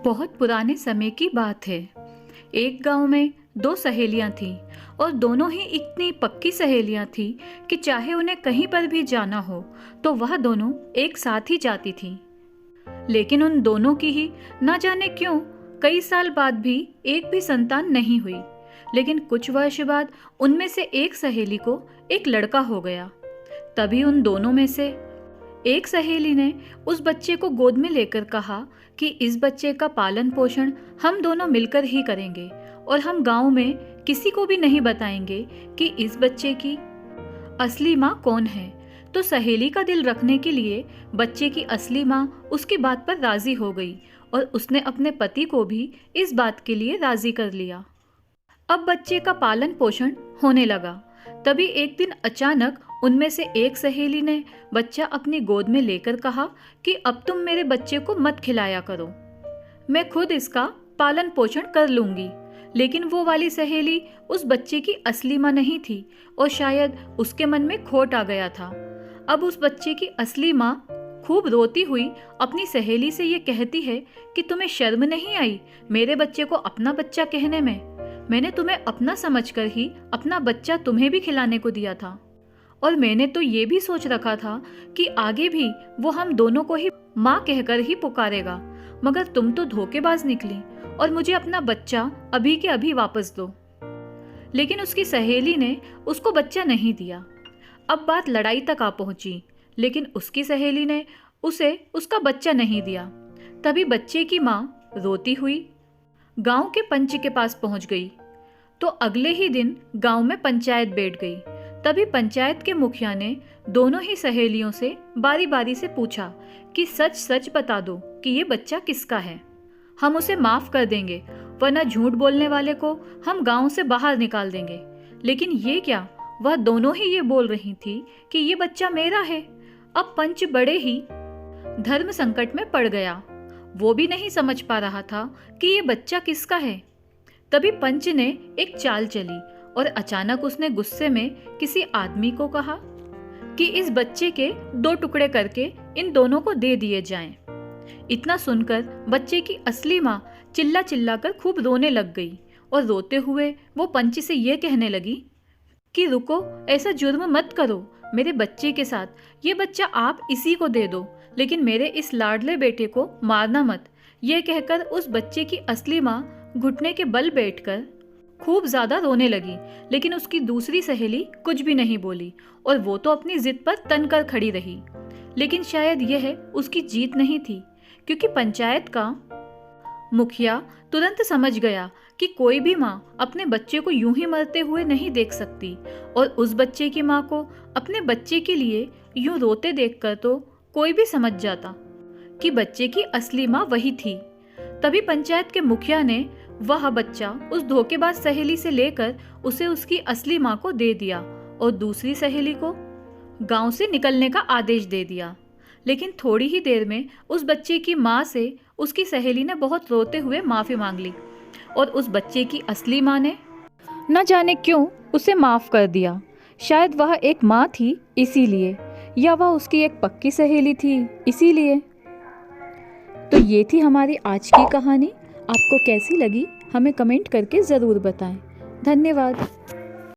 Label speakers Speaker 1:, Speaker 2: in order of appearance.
Speaker 1: बहुत पुराने समय की बात है। एक गांव में दो सहेलियां थीं और दोनों ही इतनी पक्की सहेलियां थीं कि चाहे उन्हें कहीं पर भी जाना हो तो वह दोनों एक साथ ही जाती थीं। लेकिन उन दोनों की ही ना जाने क्यों कई साल बाद भी एक भी संतान नहीं हुई। लेकिन कुछ वर्ष बाद उनमें से एक सहेली को एक लड़का हो गया। तभी उन दोनों में से एक सहेली ने उस बच्चे को गोद में लेकर कहा कि इस बच्चे का पालन पोषण हम दोनों मिलकर ही करेंगे और हम गांव में किसी को भी नहीं बताएंगे कि इस बच्चे की असली माँ कौन है। तो सहेली का दिल रखने के लिए बच्चे की असली माँ उसकी बात पर राजी हो गई और उसने अपने पति को भी इस बात के लिए राजी कर लिया। अब बच्चे का पालन पोषण होने लगा। तभी एक दिन अचानक उनमें से एक सहेली ने बच्चा अपनी गोद में लेकर कहा कि अब तुम मेरे बच्चे को मत खिलाया करो, मैं खुद इसका पालन पोषण कर लूंगी। लेकिन वो वाली सहेली उस बच्चे की असली माँ नहीं थी और शायद उसके मन में खोट आ गया था। अब उस बच्चे की असली माँ खूब रोती हुई अपनी सहेली से ये कहती है कि तुम्हें शर्म नहीं आई मेरे बच्चे को अपना बच्चा कहने में? मैंने तुम्हें अपना समझकर ही अपना बच्चा तुम्हें भी खिलाने को दिया था और मैंने तो ये भी सोच रखा था कि आगे भी वो हम दोनों को ही माँ कहकर ही पुकारेगा, मगर तुम तो धोखेबाज निकली और मुझे अपना बच्चा अभी के अभी वापस दो। लेकिन उसकी सहेली ने उसको बच्चा नहीं दिया। अब बात लड़ाई तक आ पहुंची, लेकिन उसकी सहेली ने उसे उसका बच्चा नहीं दिया। तभी बच्चे की माँ रोती हुई गांव के पंच के पास पहुंच गई। तो अगले ही दिन गांव में पंचायत बैठ गई। तभी पंचायत के मुखिया ने दोनों ही सहेलियों से बारी बारी से पूछा कि सच सच बता दो कि ये बच्चा किसका है, हम उसे माफ कर देंगे, वरना झूठ बोलने वाले को हम गांव से बाहर निकाल देंगे। लेकिन ये क्या, वह दोनों ही ये बोल रही थी कि ये बच्चा मेरा है। अब पंच बड़े ही धर्म संकट में पड़ गया। वो भी नहीं समझ पा रहा था कि ये बच्चा किसका है। तभी पंच ने एक चाल चली और अचानक उसने गुस्से में किसी आदमी को कहा कि इस बच्चे के 2 टुकड़े करके इन दोनों को दे दिए जाएं। इतना सुनकर बच्चे की असली माँ चिल्ला चिल्ला कर खूब रोने लग गई और रोते हुए वो पंच से ये कहने लगी कि रुको, ऐसा जुर्म मत करो मेरे बच्चे के साथ, ये बच्चा आप इसी को दे दो, लेकिन मेरे इस लाडले बेटे को मारना मत। ये कहकर उस बच्चे की असली माँ घुटने के बल बैठकर खूब ज्यादा रोने लगी। लेकिन उसकी दूसरी सहेली कुछ भी नहीं बोली और वो तो अपनी जिद पर तन कर खड़ी रही। लेकिन शायद यह उसकी जीत नहीं थी, क्योंकि पंचायत का मुखिया तुरंत समझ गया कि कोई भी माँ अपने बच्चे को यूं ही मरते हुए नहीं देख सकती और उस बच्चे की माँ को अपने बच्चे के लिए यूं रोते देखकर तो कोई भी समझ जाता कि बच्चे की असली माँ वही थी। तभी पंचायत के मुखिया ने वह बच्चा उस धोखेबाज सहेली से लेकर उसे उसकी असली माँ को दे दिया और दूसरी सहेली को गांव से निकलने का आदेश दे दिया। लेकिन थोड़ी ही देर में उस बच्चे की माँ से उसकी सहेली ने बहुत रोते हुए माफ़ी मांग ली और उस बच्चे की असली माँ ने न जाने क्यों उसे माफ़ कर दिया। शायद वह एक माँ थी इसीलिए, या वह उसकी एक पक्की सहेली थी इसीलिए। तो ये थी हमारी आज की कहानी। आपको कैसी लगी हमें कमेंट करके ज़रूर बताएं। धन्यवाद।